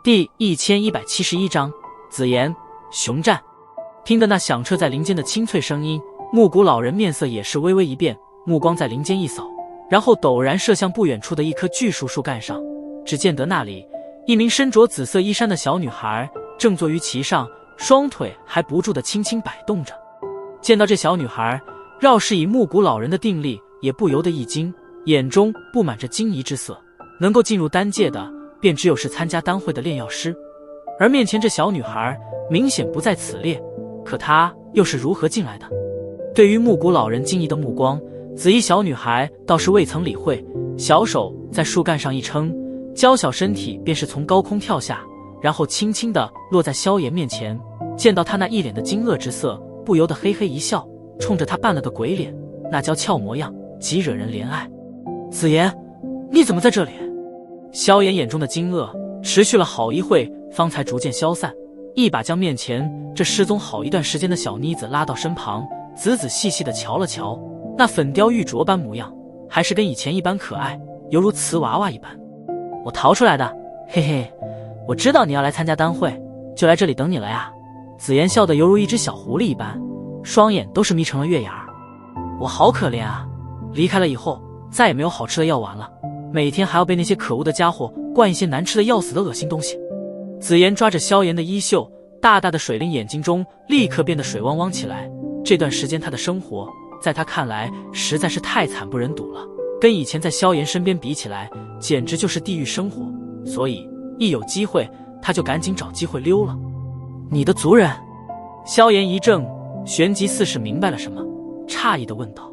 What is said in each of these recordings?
第1171章紫妍熊战。听得那响彻在林间的清脆声音，木谷老人面色也是微微一变，目光在林间一扫，然后陡然射向不远处的一棵巨树干上。只见得那里一名身着紫色衣衫的小女孩正坐于其上，双腿还不住地轻轻摆动着。见到这小女孩，饶是以木谷老人的定力也不由得一惊，眼中布满着惊疑之色。能够进入丹界的便只有是参加丹会的炼药师，而面前这小女孩明显不在此列，可她又是如何进来的？对于木谷老人惊疑的目光，紫衣小女孩倒是未曾理会，小手在树干上一撑，娇小身体便是从高空跳下，然后轻轻地落在萧炎面前。见到他那一脸的惊愕之色，不由得嘿嘿一笑，冲着他扮了个鬼脸，那娇俏模样极惹人怜爱。紫妍，你怎么在这里？萧炎眼中的惊愕持续了好一会，方才逐渐消散，一把将面前这失踪好一段时间的小妮子拉到身旁，仔仔细细地瞧了瞧，那粉雕玉琢般模样，还是跟以前一般可爱，犹如瓷娃娃一般。我逃出来的，嘿嘿，我知道你要来参加丹会，就来这里等你了呀。紫妍笑得犹如一只小狐狸一般，双眼都是眯成了月牙儿。我好可怜啊，离开了以后再也没有好吃的药丸了，每天还要被那些可恶的家伙灌一些难吃的要死的恶心东西。紫妍抓着萧炎的衣袖，大大的水灵眼睛中立刻变得水汪汪起来。这段时间他的生活在他看来实在是太惨不忍睹了，跟以前在萧炎身边比起来简直就是地狱生活，所以一有机会他就赶紧找机会溜了。你的族人？萧炎一怔，旋即似是明白了什么，诧异地问道。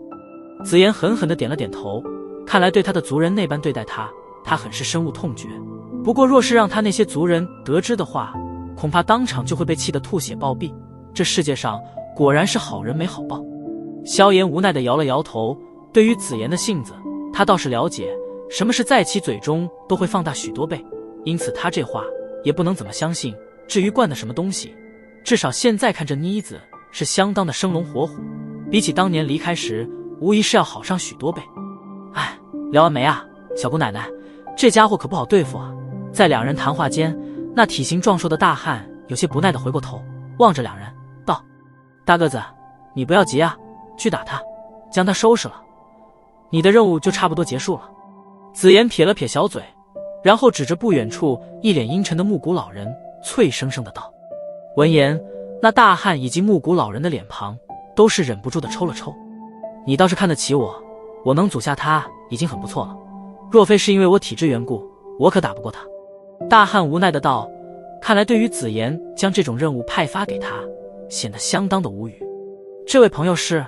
紫妍狠狠地点了点头，看来对他的族人那般对待他，他很是深恶痛绝。不过若是让他那些族人得知的话，恐怕当场就会被气得吐血暴毙。这世界上果然是好人没好报。萧炎无奈地摇了摇头，对于紫妍的性子他倒是了解，什么事在其嘴中都会放大许多倍，因此他这话也不能怎么相信。至于灌的什么东西，至少现在看这妮子是相当的生龙活虎，比起当年离开时无疑是要好上许多倍。哎，聊完没啊，小姑奶奶，这家伙可不好对付啊。在两人谈话间，那体型壮硕的大汉有些不耐地回过头，望着两人道：大个子，你不要急啊，去打他，将他收拾了，你的任务就差不多结束了。紫妍撇了撇小嘴，然后指着不远处一脸阴沉的木谷老人，脆生生的道。闻言，那大汉以及木谷老人的脸庞都是忍不住的抽了抽。你倒是看得起我，我能阻下他已经很不错了，若非是因为我体质缘故，我可打不过他。大汉无奈的道，看来对于紫妍将这种任务派发给他，显得相当的无语。这位朋友是？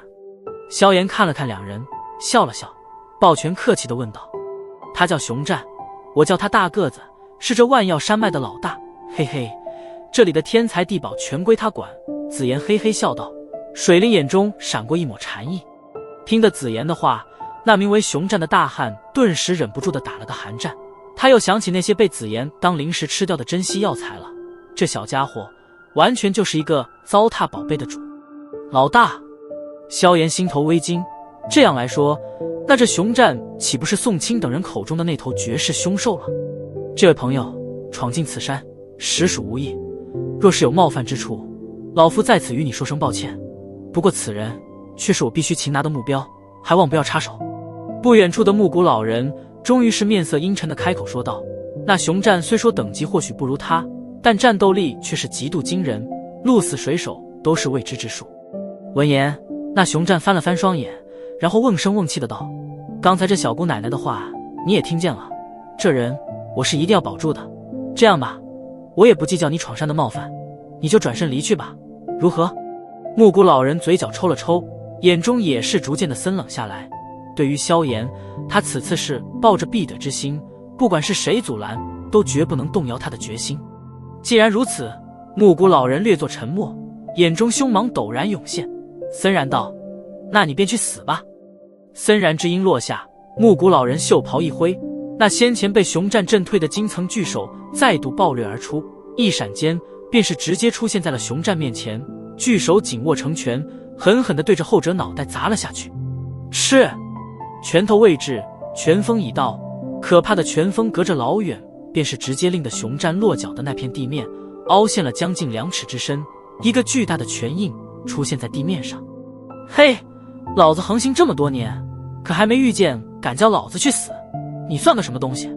萧炎看了看两人，笑了笑，抱拳客气的问道。他叫熊战，我叫他大个子，是这万药山脉的老大，嘿嘿，这里的天材地宝全归他管。紫妍嘿嘿笑道，水灵眼中闪过一抹禅意。听得紫妍的话，那名为熊战的大汉顿时忍不住的打了个寒战。他又想起那些被紫妍当零食吃掉的珍稀药材了，这小家伙完全就是一个糟蹋宝贝的主。老大，萧炎心头微惊，这样来说，那这熊战岂不是宋清等人口中的那头绝世凶兽了？这位朋友闯进此山实属无意，若是有冒犯之处，老夫在此与你说声抱歉。不过此人却是我必须擒拿的目标，还望不要插手。不远处的木谷老人终于是面色阴沉的开口说道。那熊战虽说等级或许不如他，但战斗力却是极度惊人，鹿死谁手都是未知之数。闻言，那熊战翻了翻双眼，然后瓮声瓮气的道，刚才这小姑奶奶的话你也听见了，这人我是一定要保住的。这样吧，我也不计较你闯山的冒犯，你就转身离去吧，如何？木谷老人嘴角抽了抽，眼中也是逐渐的森冷下来。对于萧炎，他此次是抱着必得之心，不管是谁阻拦，都绝不能动摇他的决心。既然如此，木谷老人略作沉默，眼中凶芒陡然涌现，森然道：那你便去死吧。森然之音落下，木谷老人袖袍一挥，那先前被熊战震退的金层巨手再度暴掠而出，一闪间便是直接出现在了熊战面前，巨手紧握成拳，狠狠地对着后者脑袋砸了下去。斥！拳头未至，拳风已到，可怕的拳风隔着老远便是直接令得熊战落脚的那片地面凹陷了将近2尺之深，一个巨大的拳印出现在地面上。嘿，老子横行这么多年，可还没遇见敢叫老子去死，你算个什么东西？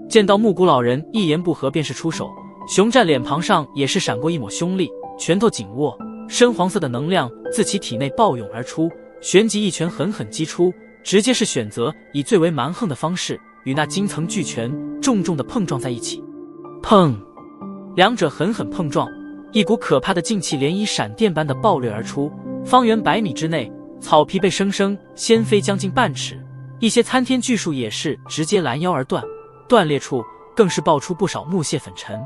见到木谷老人一言不合便是出手，熊战脸庞上也是闪过一抹凶戾，拳头紧握，深黄色的能量自其体内暴涌而出，旋即一拳狠狠击出，直接是选择以最为蛮横的方式与那金层巨拳重重地碰撞在一起。砰！两者狠狠碰撞，一股可怕的劲气涟漪闪电般的爆掠而出，方圆100米之内，草皮被生生掀飞将近半尺，一些参天巨树也是直接拦腰而断，断裂处更是爆出不少木屑粉尘。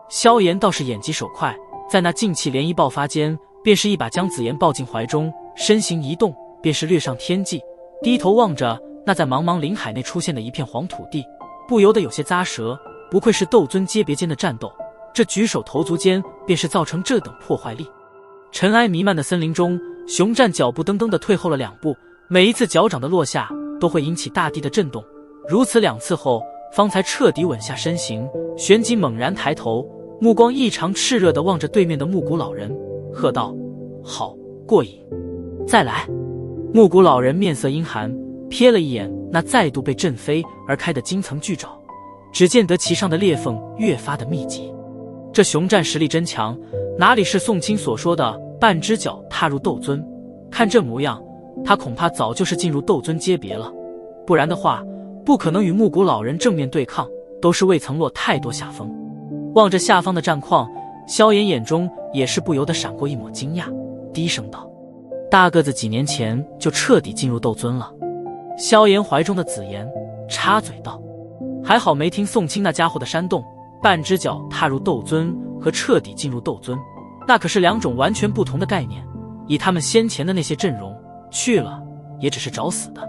萧炎倒是眼疾手快，在那劲气涟漪爆发间，便是一把将紫妍抱进怀中，身形一动，便是掠上天际，低头望着那在茫茫林海内出现的一片黄土地，不由得有些咂舌。不愧是斗尊阶别间的战斗，这举手投足间便是造成这等破坏力。尘埃弥漫的森林中，熊战脚步噔噔地退后了2步，每一次脚掌的落下都会引起大地的震动，如此2次后，方才彻底稳下身形，旋即猛然抬头，目光异常炽热地望着对面的木谷老人，喝道：好，过瘾，再来。木谷老人面色阴寒，瞥了一眼那再度被震飞而开的金层巨爪，只见得其上的裂缝越发的密集。这熊战实力真强，哪里是宋清所说的半只脚踏入斗尊？看这模样，他恐怕早就是进入斗尊阶别了，不然的话，不可能与木谷老人正面对抗，都是未曾落太多下风。望着下方的战况，萧炎眼中也是不由得闪过一抹惊讶，低声道：大个子几年前就彻底进入斗尊了。萧炎怀中的紫妍插嘴道：还好没听宋清那家伙的煽动，半只脚踏入斗尊和彻底进入斗尊，那可是2种完全不同的概念，以他们先前的那些阵容，去了也只是找死的。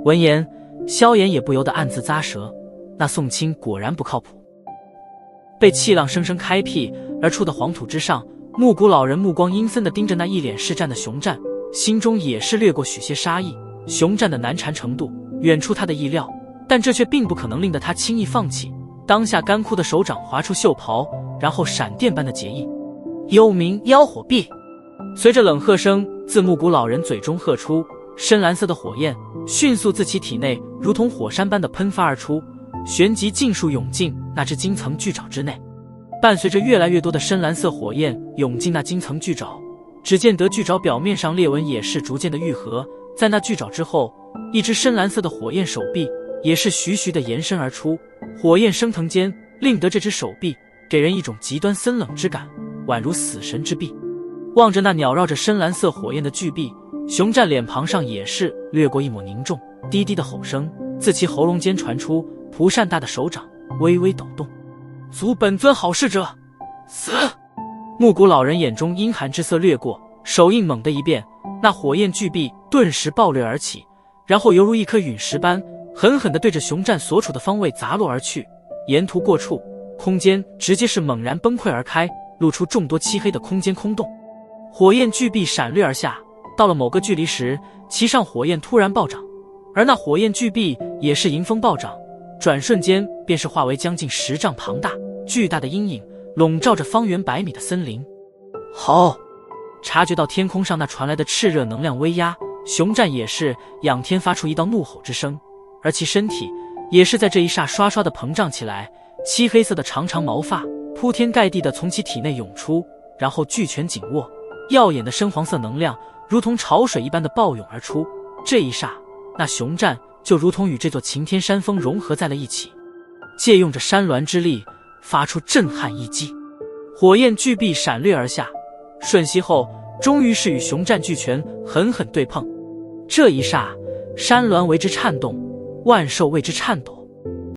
闻言，萧炎也不由得暗自咂舌，那宋清果然不靠谱。被气浪生生开辟而出的黄土之上，木谷老人目光阴森地盯着那一脸是战的熊战，心中也是掠过许些杀意。熊战的难缠程度远出他的意料，但这却并不可能令得他轻易放弃。当下干枯的手掌划出袖袍，然后闪电般的结印，幽冥妖火臂。随着冷喝声自木谷老人嘴中喝出，深蓝色的火焰迅速自其体内如同火山般的喷发而出，旋即尽数涌进那只金层巨爪之内。伴随着越来越多的深蓝色火焰涌进那金层巨爪，只见得巨爪表面上裂纹也是逐渐的愈合，在那巨爪之后，一只深蓝色的火焰手臂也是徐徐的延伸而出，火焰升腾间，令得这只手臂给人一种极端森冷之感，宛如死神之臂。望着那袅绕着深蓝色火焰的巨臂，熊战脸庞上也是掠过一抹凝重，低低的吼声自其喉咙间传出，蒲扇大的手掌微微抖动。阻本尊好事者，死！木谷老人眼中阴寒之色掠过，手印猛地一变，那火焰巨臂顿时暴掠而起，然后犹如一颗陨石般狠狠地对着熊战所处的方位砸落而去。沿途过处，空间直接是猛然崩溃而开，露出众多漆黑的空间空洞。火焰巨臂闪掠而下，到了某个距离时，其上火焰突然暴涨，而那火焰巨臂也是迎风暴涨，转瞬间便是化为将近10丈庞大巨大的阴影，笼罩着方圆100米的森林。好！察觉到天空上那传来的炽热能量威压，熊战也是仰天发出一道怒吼之声，而其身体也是在这一刹刷刷的膨胀起来，漆黑色的长长毛发铺天盖地的从其体内涌出，然后巨拳紧握，耀眼的深黄色能量如同潮水一般的暴涌而出。这一刹，那熊战就如同与这座擎天山峰融合在了一起，借用着山峦之力发出震撼一击。火焰巨臂闪掠而下，瞬息后终于是与熊战巨拳狠狠对碰。这一刹，山峦为之颤动，万兽为之颤抖。